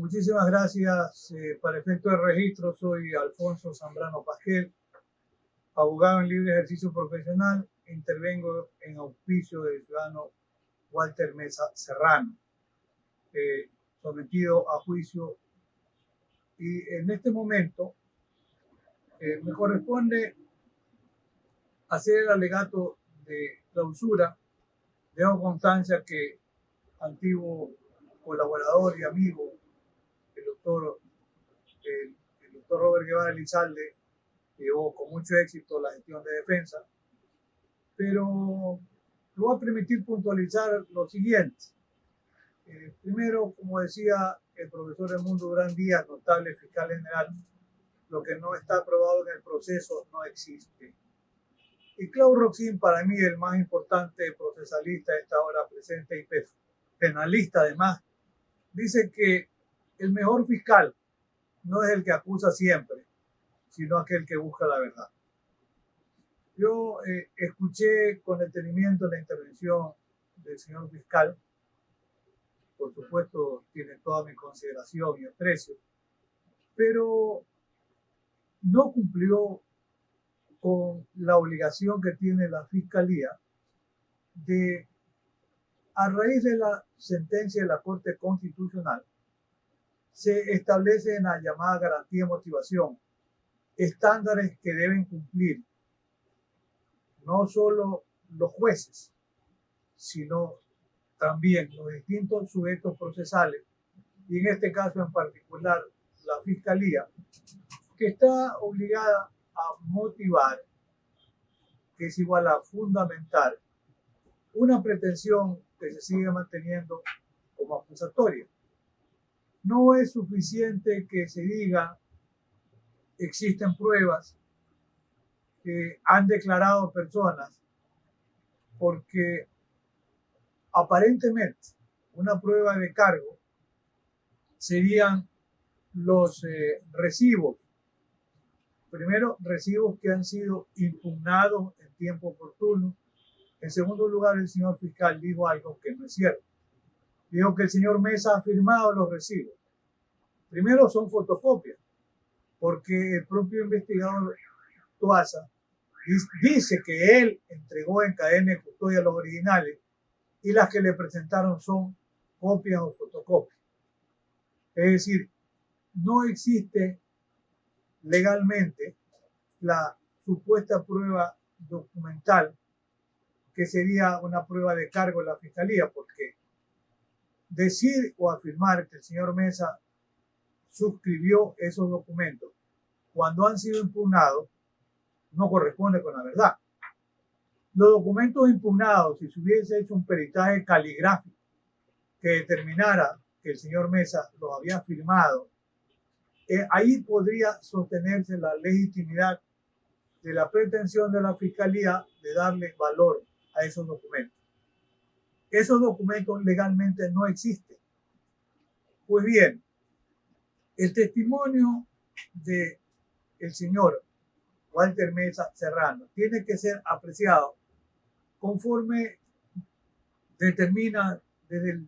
Muchísimas gracias. Para efecto de registro, soy Alfonso Zambrano Pagel, abogado en libre ejercicio profesional. Intervengo en auspicio del ciudadano Walter Mesa Serrano, sometido a juicio. Y en este momento me corresponde hacer el alegato de clausura. Dejo constancia que antiguo colaborador y amigo, el doctor Robert Guevara Elizalde, llevó con mucho éxito la gestión de defensa, pero me voy a permitir puntualizar lo siguiente. Primero, como decía el profesor Edmundo Durán Díaz, notable fiscal general, lo que no está aprobado en el proceso no existe. Y Claudio Roxin, para mí el más importante procesalista de esta hora presente y penalista además, dice que el mejor fiscal no es el que acusa siempre, sino aquel que busca la verdad. Yo escuché con detenimiento la intervención del señor fiscal. Por supuesto, tiene toda mi consideración y aprecio, pero no cumplió con la obligación que tiene la Fiscalía de, a raíz de la sentencia de la Corte Constitucional, se establece en la llamada garantía de motivación estándares que deben cumplir no solo los jueces, sino también los distintos sujetos procesales, y en este caso en particular la Fiscalía, que está obligada a motivar, que es igual a fundamentar, una pretensión que se sigue manteniendo como acusatoria. No es suficiente que se diga existen pruebas que han declarado personas, porque aparentemente una prueba de cargo serían los recibos. Primero, recibos que han sido impugnados en tiempo oportuno. En segundo lugar, el señor fiscal dijo algo que no es cierto. Dijo que el señor Mesa ha firmado los recibos. Primero, son fotocopias, porque el propio investigador Tuasa dice que él entregó en cadena de custodia los originales y las que le presentaron son copias o fotocopias. Es decir, no existe legalmente la supuesta prueba documental que sería una prueba de cargo de la Fiscalía, porque decir o afirmar que el señor Mesa suscribió esos documentos cuando han sido impugnados no corresponde con la verdad. Los documentos impugnados, si se hubiese hecho un peritaje caligráfico que determinara que el señor Mesa los había firmado, ahí podría sostenerse la legitimidad de la pretensión de la Fiscalía de darle valor a esos documentos. Esos documentos legalmente no existen. Pues bien, el testimonio del señor Walter Mesa Serrano tiene que ser apreciado conforme determina desde el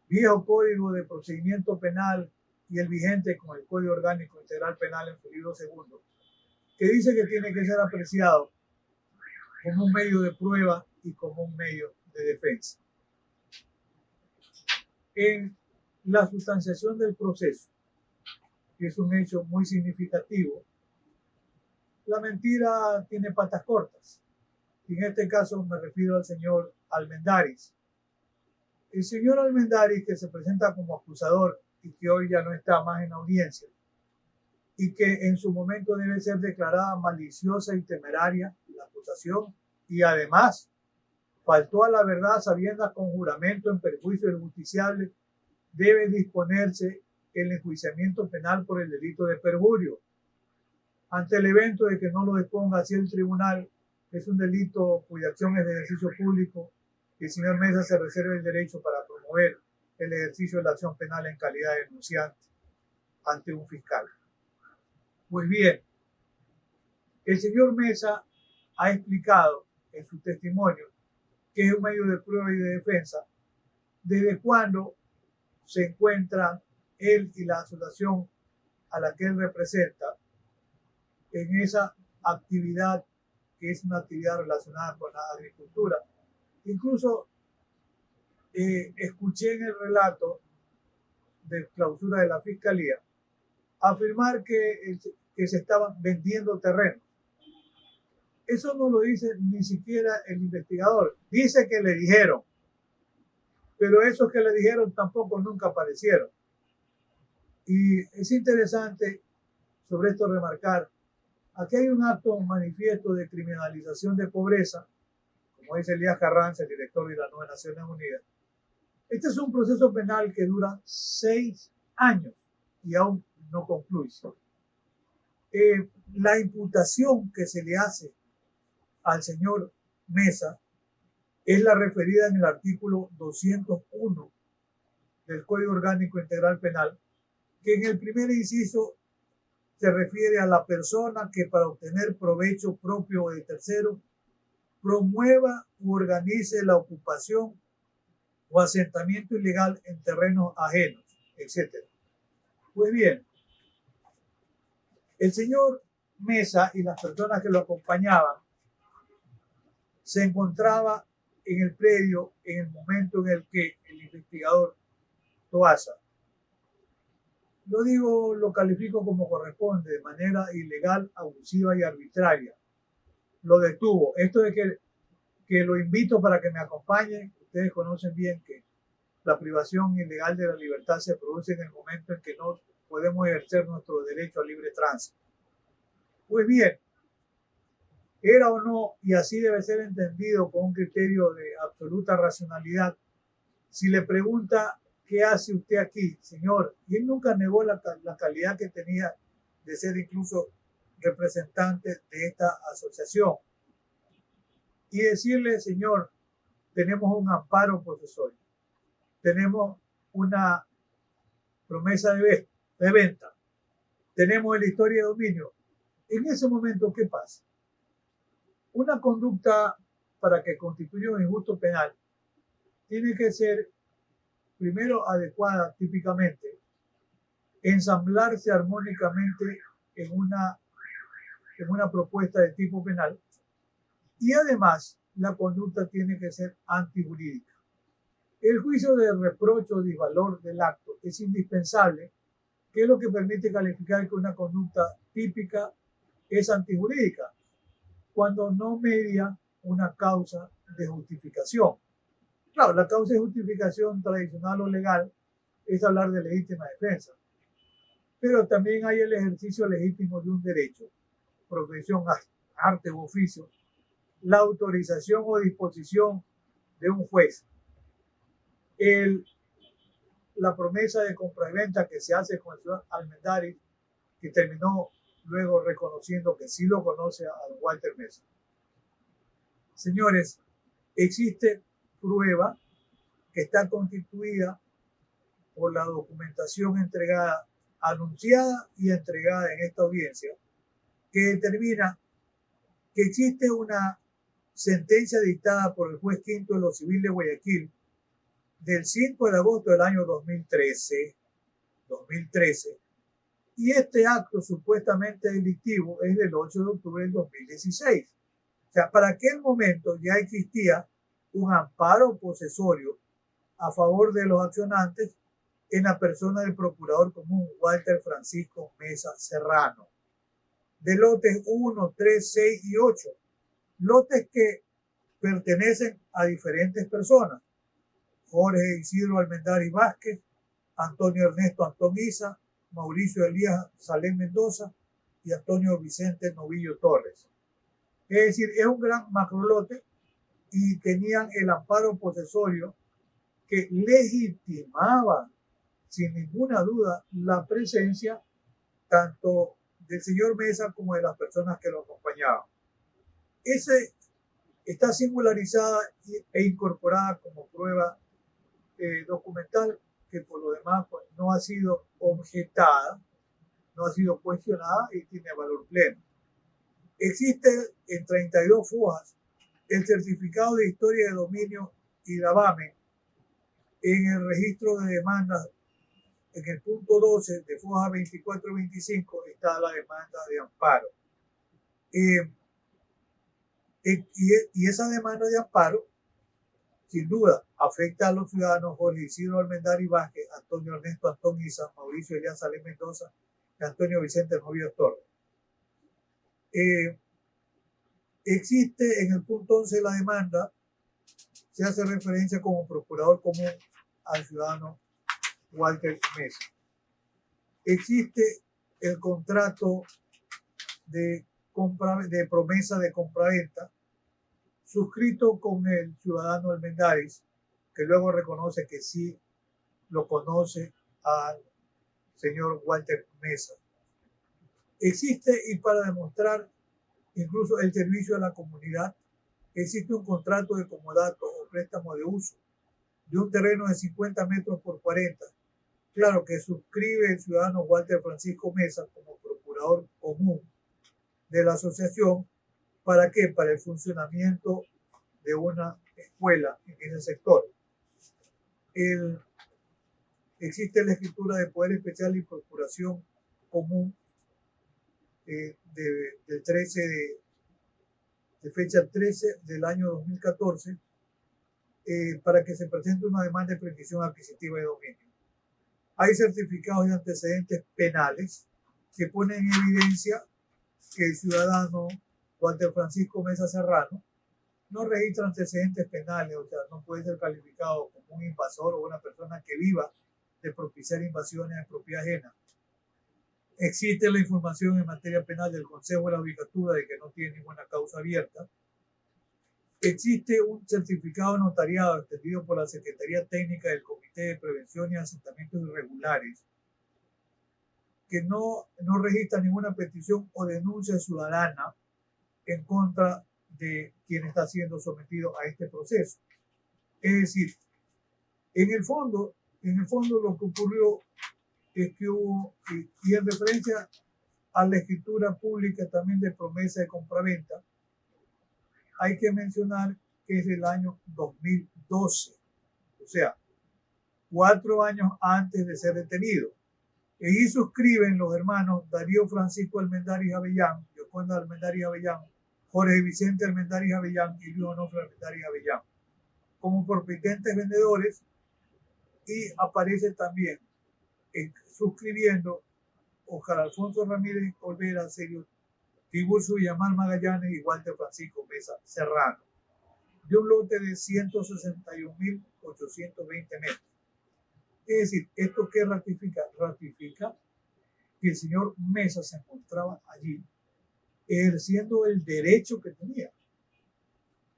viejo Código de Procedimiento Penal y el vigente con el Código Orgánico Integral Penal en su libro segundo, que dice que tiene que ser apreciado como un medio de prueba y como un medio de defensa. En la sustanciación del proceso, que es un hecho muy significativo, la mentira tiene patas cortas. Y en este caso me refiero al señor Almendaris. El señor Almendaris, que se presenta como acusador y que hoy ya no está más en audiencia, y que en su momento debe ser declarada maliciosa y temeraria la acusación, y además faltó a la verdad sabiendo con juramento en perjuicio del justiciable, debe disponerse el enjuiciamiento penal por el delito de perjurio. Ante el evento de que no lo disponga así el tribunal, es un delito cuya acción es de ejercicio público, y el señor Mesa se reserva el derecho para promover el ejercicio de la acción penal en calidad de denunciante ante un fiscal. Pues bien, el señor Mesa ha explicado en su testimonio que es un medio de prueba y de defensa desde cuando se encuentra él y la asociación a la que él representa en esa actividad que es una actividad relacionada con la agricultura. Incluso escuché en el relato de clausura de la Fiscalía afirmar que se estaban vendiendo terrenos. Eso no lo dice ni siquiera el investigador. Dice que le dijeron, pero esos que le dijeron tampoco nunca aparecieron. Y es interesante sobre esto remarcar, aquí hay un acto manifiesto de criminalización de pobreza, como dice Elías Carranza, el director de las Naciones Unidas. Este es un proceso penal que dura 6 años y aún no concluye. La imputación que se le hace al señor Mesa es la referida en el artículo 201 del Código Orgánico Integral Penal, que en el primer inciso se refiere a la persona que para obtener provecho propio o de tercero promueva u organice la ocupación o asentamiento ilegal en terrenos ajenos, etc. Pues bien, el señor Mesa y las personas que lo acompañaban se encontraba en el predio en el momento en el que el investigador Toaza, lo califico como corresponde, de manera ilegal, abusiva y arbitraria, lo detuvo. Esto de que lo invito para que me acompañen, ustedes conocen bien que la privación ilegal de la libertad se produce en el momento en que no podemos ejercer nuestro derecho a libre tránsito. Pues bien, era o no, y así debe ser entendido con un criterio de absoluta racionalidad, si le pregunta, ¿qué hace usted aquí, señor? Y él nunca negó la calidad que tenía de ser incluso representante de esta asociación. Y decirle, señor, tenemos un amparo posesorio, tenemos una promesa de venta, tenemos la historia de dominio. En ese momento, ¿qué pasa? Una conducta para que constituya un injusto penal tiene que ser primero adecuada típicamente, ensamblarse armónicamente en una propuesta de tipo penal y además la conducta tiene que ser antijurídica. El juicio de reproche o disvalor del acto es indispensable, que es lo que permite calificar que una conducta típica es antijurídica, cuando no media una causa de justificación. Claro, la causa de justificación tradicional o legal es hablar de legítima defensa, pero también hay el ejercicio legítimo de un derecho, profesión, arte u oficio, la autorización o disposición de un juez, la promesa de compra y venta que se hace con el señor Almendaris, que terminó luego reconociendo que sí lo conoce a Walter Mesa. Señores, existe prueba que está constituida por la documentación entregada, anunciada y entregada en esta audiencia, que determina que existe una sentencia dictada por el juez quinto de lo civil de Guayaquil del 5 de agosto del año 2013, y este acto supuestamente delictivo es del 8 de octubre del 2016. O sea, para aquel momento ya existía un amparo posesorio a favor de los accionantes en la persona del procurador común Walter Francisco Mesa Serrano, de lotes 1, 3, 6 y 8, lotes que pertenecen a diferentes personas: Jorge Isidro Almendaris Vázquez, Antonio Ernesto Antoniza, Mauricio Elías Salén Mendoza y Antonio Vicente Novillo Torres. Es decir, es un gran macrolote y tenían el amparo posesorio que legitimaba sin ninguna duda la presencia tanto del señor Mesa como de las personas que lo acompañaban. Ese está singularizada e incorporada como prueba documental, que por lo demás pues, no ha sido objetada, no ha sido cuestionada y tiene valor pleno. Existe en 32 fojas el certificado de historia de dominio y gravamen en el registro de demandas en el punto 12 de Foja 24 y 25 está la demanda de amparo. Y esa demanda de amparo, sin duda, afecta a los ciudadanos Jorge Isidro Almendaris Vázquez, Antonio Ernesto Antón Isa, Mauricio Elian Salem Mendoza y Antonio Vicente Novillo Torres. Existe en el punto 11 de la demanda, se hace referencia como procurador común al ciudadano Walter Mesa. Existe el contrato de promesa de compraventa suscrito con el ciudadano Almendaris, que luego reconoce que sí lo conoce al señor Walter Mesa. Existe, y para demostrar incluso el servicio a la comunidad, existe un contrato de comodato o préstamo de uso de un terreno de 50 metros por 40. Claro, que suscribe el ciudadano Walter Francisco Mesa como procurador común de la asociación. ¿Para qué? Para el funcionamiento de una escuela en ese sector. Existe la escritura de poder especial y procuración común del 13 de fecha 13 del año 2014 para que se presente una demanda de prescripción adquisitiva de dominio. Hay certificados de antecedentes penales que ponen en evidencia que el ciudadano Walter Francisco Mesa Serrano no registra antecedentes penales, o sea, no puede ser calificado como un invasor o una persona que viva de propiciar invasiones de propiedad ajena. Existe la información en materia penal del Consejo de la Judicatura de que no tiene ninguna causa abierta. Existe un certificado notariado extendido por la Secretaría Técnica del Comité de Prevención y Asentamientos Irregulares que no registra ninguna petición o denuncia ciudadana en contra de quien está siendo sometido a este proceso. Es decir, en el fondo lo que ocurrió es que hubo, y en referencia a la escritura pública también de promesa de compraventa, hay que mencionar que es del año 2012, o sea, 4 años antes de ser detenido. Y ahí suscriben los hermanos Darío Francisco Almendaris Avellán, Yoconda Almendaris Avellán, Jorge Vicente Almendaris Avellán y Luis Onofre Almendaris Avellán como propitentes vendedores, y aparece también suscribiendo Oscar Alfonso Ramírez Olvera, Sergio Tiburcio Villamar Magallanes y Walter Francisco Mesa Serrano, de un lote de 161.820 metros. Es decir, ¿esto qué ratifica? Ratifica que el señor Mesa se encontraba allí ejerciendo el derecho que tenía,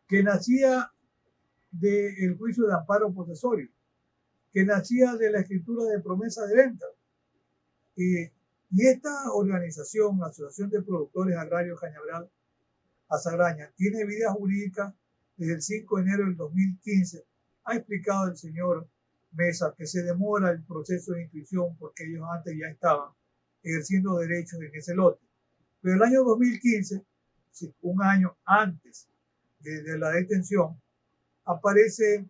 que nacía del juicio de amparo posesorio, que nacía de la escritura de promesa de venta. Y esta organización, la Asociación de Productores Agrarios Cañaveral Azagraña, tiene vida jurídica desde el 5 de enero del 2015. Ha explicado el señor Mesa que se demora el proceso de inscripción porque ellos antes ya estaban ejerciendo derechos en ese lote. Pero el año 2015, un año antes de la detención, aparece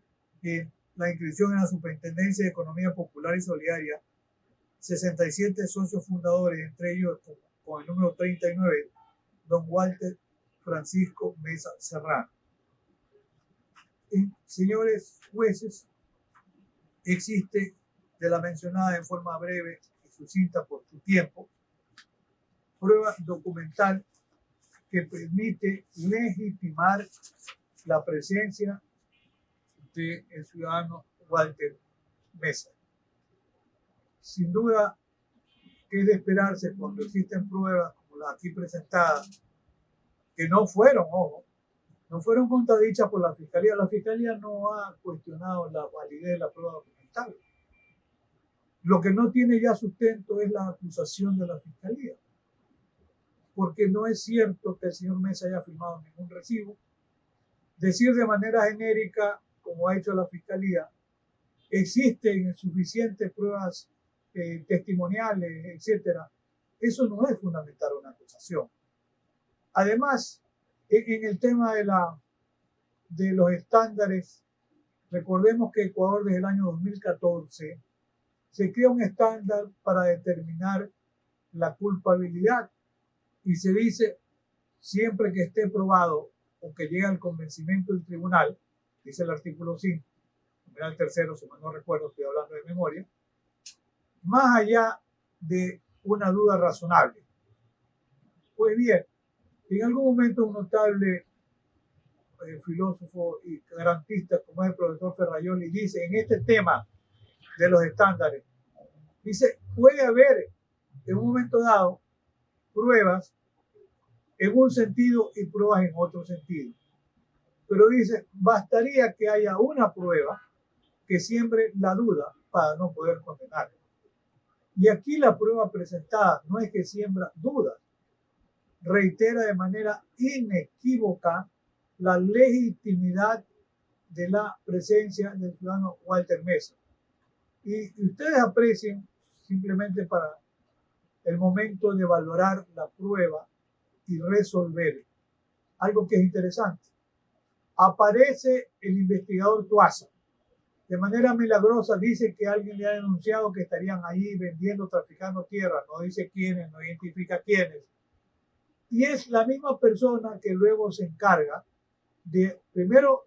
la inscripción en la Superintendencia de Economía Popular y Solidaria, 67 socios fundadores, entre ellos con el número 39, don Walter Francisco Mesa Serrano. Señores jueces, existe de la mencionada en forma breve y sucinta por su tiempo, prueba documental que permite legitimar la presencia del ciudadano Walter Mesa. Sin duda, es de esperarse cuando existen pruebas como las aquí presentadas, que no fueron contradichas por la Fiscalía. La Fiscalía no ha cuestionado la validez de la prueba documental. Lo que no tiene ya sustento es la acusación de la Fiscalía, porque no es cierto que el señor Mesa haya firmado ningún recibo. Decir de manera genérica, como ha hecho la Fiscalía, existen suficientes pruebas testimoniales, etcétera, eso no es fundamentar una acusación. Además, en el tema de los estándares, recordemos que Ecuador desde el año 2014 se crea un estándar para determinar la culpabilidad y se dice, siempre que esté probado o que llegue al convencimiento del tribunal, dice el artículo 5, numeral tercero, si mal no recuerdo, estoy hablando de memoria, más allá de una duda razonable. Pues bien, en algún momento un notable filósofo y garantista como es el profesor Ferraioli dice en este tema de los estándares, dice, puede haber en un momento dado pruebas en un sentido y pruebas en otro sentido. Pero dice, bastaría que haya una prueba que siembre la duda para no poder condenar. Y aquí la prueba presentada no es que siembra dudas, reitera de manera inequívoca la legitimidad de la presencia del ciudadano Walter Mesa. Y ustedes aprecien, simplemente para el momento de valorar la prueba y resolver, algo que es interesante. Aparece el investigador Tuasa. De manera milagrosa dice que alguien le ha denunciado que estarían allí vendiendo, traficando tierra. No dice quiénes, no identifica quiénes. Y es la misma persona que luego se encarga de, primero,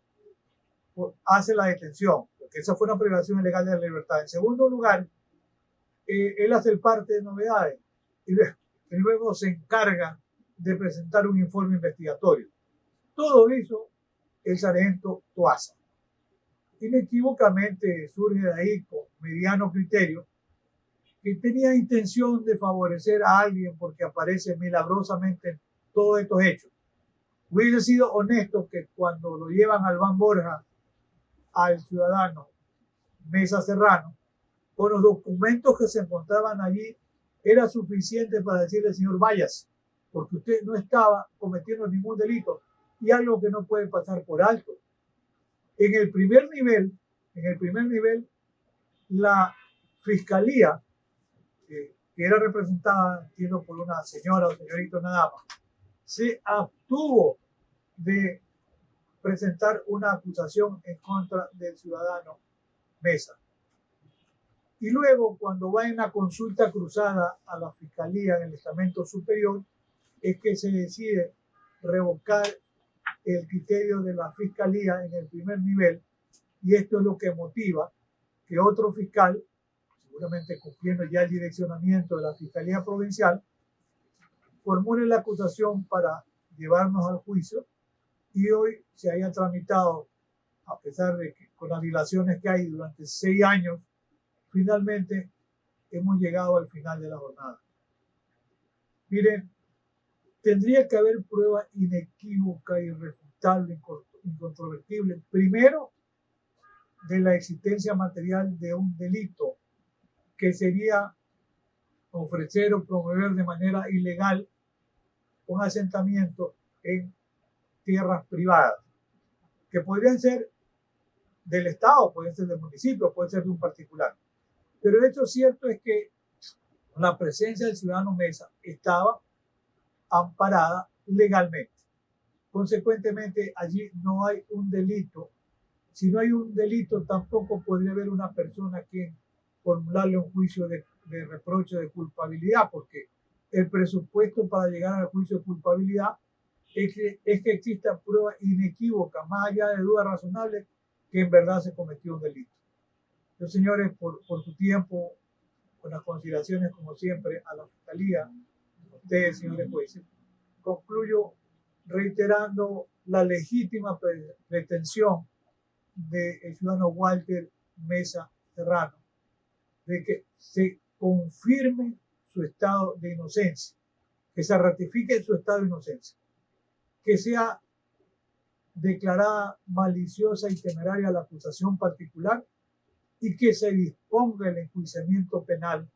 hace la detención, porque esa fue una privación ilegal de la libertad. En segundo lugar, él hace el parte de novedades y luego se encarga de presentar un informe investigatorio. Todo hizo el sargento Tuasa. Inequívocamente surge de ahí con mediano criterio que tenía intención de favorecer a alguien porque aparece milagrosamente en todos estos hechos. Hubiese sido honesto que cuando lo llevan al Van Borja al ciudadano Mesa Serrano, con los documentos que se encontraban allí, era suficiente para decirle, señor, váyase, porque usted no estaba cometiendo ningún delito y algo que no puede pasar por alto. En el primer nivel, la fiscalía, que era representada, entiendo, por una señora o señorita, una dama, se abstuvo de presentar una acusación en contra del ciudadano Mesa. Y luego, cuando va en la consulta cruzada a la fiscalía en el estamento superior, es que se decide revocar el criterio de la fiscalía en el primer nivel, y esto es lo que motiva que otro fiscal, seguramente cumpliendo ya el direccionamiento de la Fiscalía Provincial, formule la acusación para llevarnos al juicio y hoy se haya tramitado, a pesar de que con las dilaciones que hay durante 6 años, finalmente hemos llegado al final de la jornada. Miren, tendría que haber prueba inequívoca, irrefutable, incontrovertible, primero, de la existencia material de un delito, que sería ofrecer o promover de manera ilegal un asentamiento en tierras privadas, que podrían ser del Estado, pueden ser del municipio, pueden ser de un particular. Pero el hecho cierto es que la presencia del ciudadano Mesa estaba amparada legalmente. Consecuentemente, allí no hay un delito. Si no hay un delito, tampoco podría haber una persona a quien formularle un juicio de reproche de culpabilidad, porque el presupuesto para llegar al juicio de culpabilidad es que exista prueba inequívoca, más allá de dudas razonables, que en verdad se cometió un delito. Yo, señores, por su tiempo, con las consideraciones, como siempre, a la Fiscalía, a ustedes, señores jueces, concluyo reiterando la legítima pretensión del ciudadano Walter Mesa Serrano de que se confirme su estado de inocencia, que se ratifique su estado de inocencia, que sea declarada maliciosa y temeraria la acusación particular y que se disponga el enjuiciamiento penal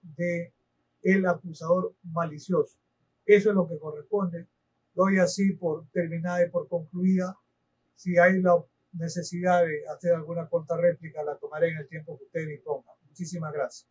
del acusador malicioso. Eso es lo que corresponde. Doy así por terminada y por concluida. Si hay la necesidad de hacer alguna contrarréplica, la tomaré en el tiempo que usted disponga. Muchísimas gracias.